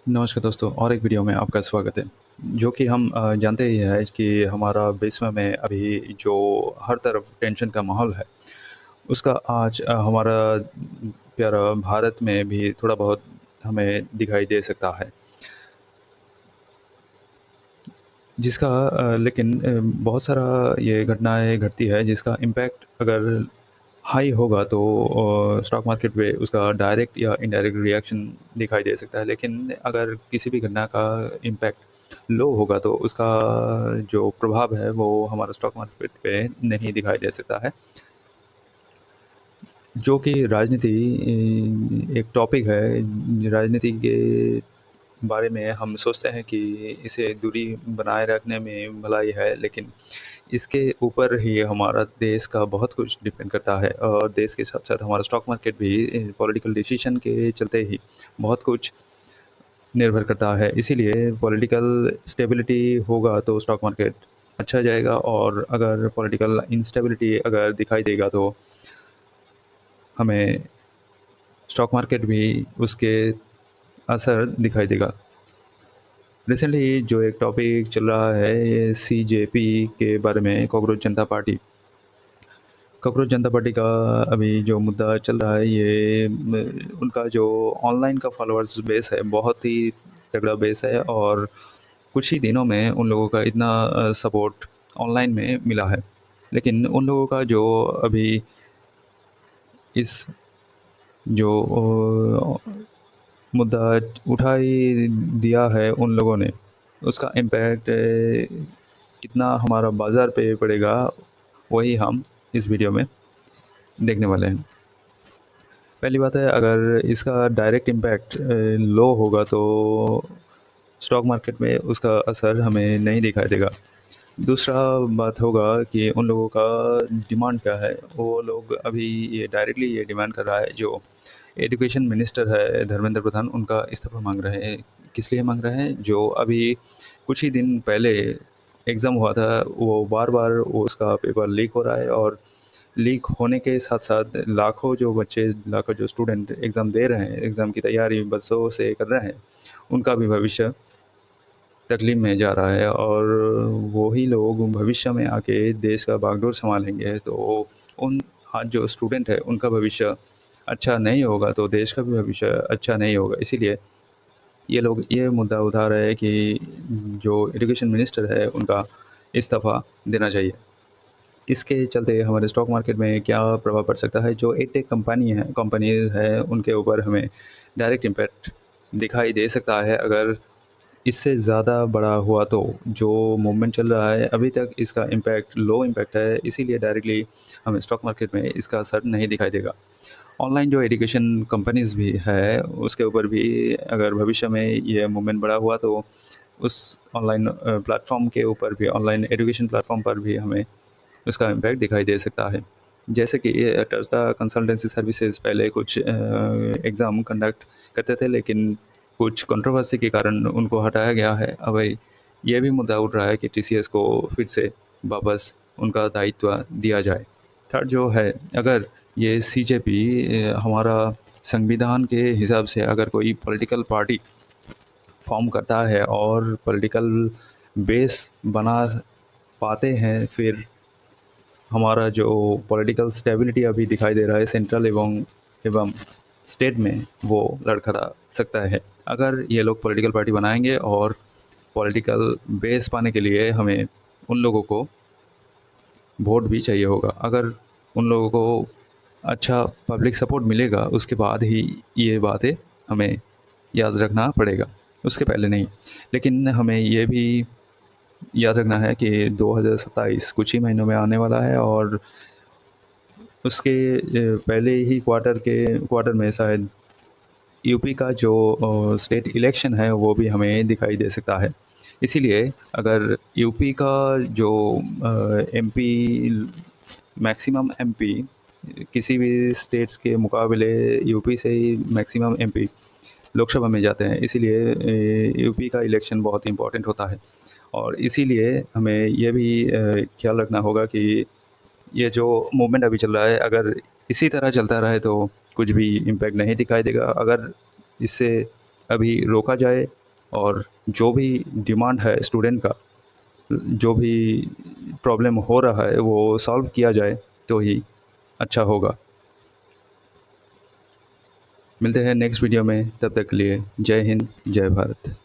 नमस्कार दोस्तों, और एक वीडियो में आपका स्वागत है। जो कि हम जानते ही हैं कि हमारा विश्व में अभी जो हर तरफ टेंशन का माहौल है, उसका आज हमारा प्यारा भारत में भी थोड़ा बहुत हमें दिखाई दे सकता है। जिसका लेकिन बहुत सारा ये घटनाएँ घटती है जिसका इम्पैक्ट अगर हाई होगा तो स्टॉक मार्केट पे उसका डायरेक्ट या इनडायरेक्ट रिएक्शन दिखाई दे सकता है। लेकिन अगर किसी भी घटना का इम्पैक्ट लो होगा तो उसका जो प्रभाव है वो हमारा स्टॉक मार्केट पे नहीं दिखाई दे सकता है। जो कि राजनीति एक टॉपिक है। राजनीति के बारे में हम सोचते हैं कि इसे दूरी बनाए रखने में भलाई है, लेकिन इसके ऊपर ही हमारा देश का बहुत कुछ डिपेंड करता है और देश के साथ-साथ हमारा स्टॉक मार्केट भी पॉलिटिकल डिसीजन के चलते ही बहुत कुछ निर्भर करता है। इसीलिए पॉलिटिकल स्टेबिलिटी होगा तो स्टॉक मार्केट अच्छा जाएगा, और अगर पॉलिटिकल इंस्टेबिलिटी अगर दिखाई देगा तो हमें स्टॉक मार्केट भी उसके असर दिखाई देगा। रिसेंटली जो एक टॉपिक चल रहा है ये सीजेपी के बारे में, कॉकरोच जनता पार्टी। कॉकरोच जनता पार्टी का अभी जो मुद्दा चल रहा है ये उनका जो ऑनलाइन का फॉलोअर्स बेस है बहुत ही तगड़ा बेस है, और कुछ ही दिनों में उन लोगों का इतना सपोर्ट ऑनलाइन में मिला है। लेकिन उन लोगों का जो अभी इस जो मुद्दा उठा ही दिया है उन लोगों ने, उसका इम्पैक्ट कितना हमारा बाज़ार पे पड़ेगा वही हम इस वीडियो में देखने वाले हैं। पहली बात है, अगर इसका डायरेक्ट इम्पैक्ट लो होगा तो स्टॉक मार्केट में उसका असर हमें नहीं दिखाई देगा। दूसरा बात होगा कि उन लोगों का डिमांड क्या है। वो लोग अभी ये डायरेक्टली ये डिमांड कर रहा है, जो एजुकेशन मिनिस्टर है धर्मेंद्र प्रधान, उनका इस्तीफ़ा मांग रहे हैं। किस लिए मांग रहे हैं? जो अभी कुछ ही दिन पहले एग्ज़ाम हुआ था, वो बार बार वो उसका पेपर लीक हो रहा है, और लीक होने के साथ साथ लाखों जो बच्चे, लाखों जो स्टूडेंट एग्ज़ाम दे रहे हैं, एग्ज़ाम की तैयारी बरसों से कर रहे हैं, उनका भी भविष्य तकलीफ में जा रहा है। और वही लोग भविष्य में आके देश का बागडोर संभालेंगे, तो उन आज जो स्टूडेंट है उनका भविष्य अच्छा नहीं होगा तो देश का भी भविष्य अच्छा नहीं होगा। इसीलिए ये लोग ये मुद्दा उठा रहे हैं कि जो एजुकेशन मिनिस्टर है उनका इस्तीफ़ा देना चाहिए। इसके चलते हमारे स्टॉक मार्केट में क्या प्रभाव पड़ सकता है? जो एडटेक कंपनीज़ हैं उनके ऊपर हमें डायरेक्ट इम्पैक्ट दिखाई दे सकता है। अगर इससे ज़्यादा बड़ा हुआ तो जो मूवमेंट चल रहा है अभी तक इसका इम्पैक्ट लो इम्पैक्ट है, इसीलिए डायरेक्टली हमें स्टॉक मार्केट में इसका असर नहीं दिखाई देगा। ऑनलाइन जो एजुकेशन कंपनीज़ भी है उसके ऊपर भी अगर भविष्य में ये मूवमेंट बड़ा हुआ तो उस ऑनलाइन प्लेटफ़ॉर्म के ऊपर भी, ऑनलाइन एजुकेशन प्लेटफ़ॉर्म पर भी हमें उसका इम्पैक्ट दिखाई दे सकता है। जैसे कि ये टाटा कंसल्टेंसी सर्विसेज़ पहले कुछ एग्ज़ाम कंडक्ट करते थे, लेकिन कुछ कंट्रोवर्सी के कारण उनको हटाया गया है। अब ये भी मुद्दा उठ रहा है कि टीसीएस को फिर से वापस उनका दायित्व दिया जाए। थर्ड जो है, अगर ये सीजेपी हमारा संविधान के हिसाब से अगर कोई पॉलिटिकल पार्टी फ़ॉर्म करता है और पॉलिटिकल बेस बना पाते हैं, फिर हमारा जो पॉलिटिकल स्टेबिलिटी अभी दिखाई दे रहा है सेंट्रल एवं स्टेट में, वो लड़खड़ा सकता है। अगर ये लोग पॉलिटिकल पार्टी बनाएंगे, और पॉलिटिकल बेस पाने के लिए हमें उन लोगों को वोट भी चाहिए होगा। अगर उन लोगों को अच्छा पब्लिक सपोर्ट मिलेगा उसके बाद ही ये बातें हमें याद रखना पड़ेगा, उसके पहले नहीं। लेकिन हमें ये भी याद रखना है कि 2027 कुछ ही महीनों में आने वाला है, और उसके पहले ही क्वार्टर में शायद यूपी का जो स्टेट इलेक्शन है वो भी हमें दिखाई दे सकता है। इसीलिए अगर यूपी का जो एमपी, मैक्सिमम एमपी किसी भी स्टेट्स के मुकाबले यूपी से ही मैक्सिमम एमपी लोकसभा में जाते हैं, इसीलिए यूपी का इलेक्शन बहुत इम्पोर्टेंट होता है। और इसीलिए हमें ये भी ख्याल रखना होगा कि ये जो मूवमेंट अभी चल रहा है, अगर इसी तरह चलता रहे तो कुछ भी इम्पैक्ट नहीं दिखाई देगा। अगर इससे अभी रोका जाए और जो भी डिमांड है स्टूडेंट का, जो भी प्रॉब्लम हो रहा है वो सॉल्व किया जाए तो ही अच्छा होगा। मिलते हैं नेक्स्ट वीडियो में, तब तक के लिए जय हिंद जय भारत।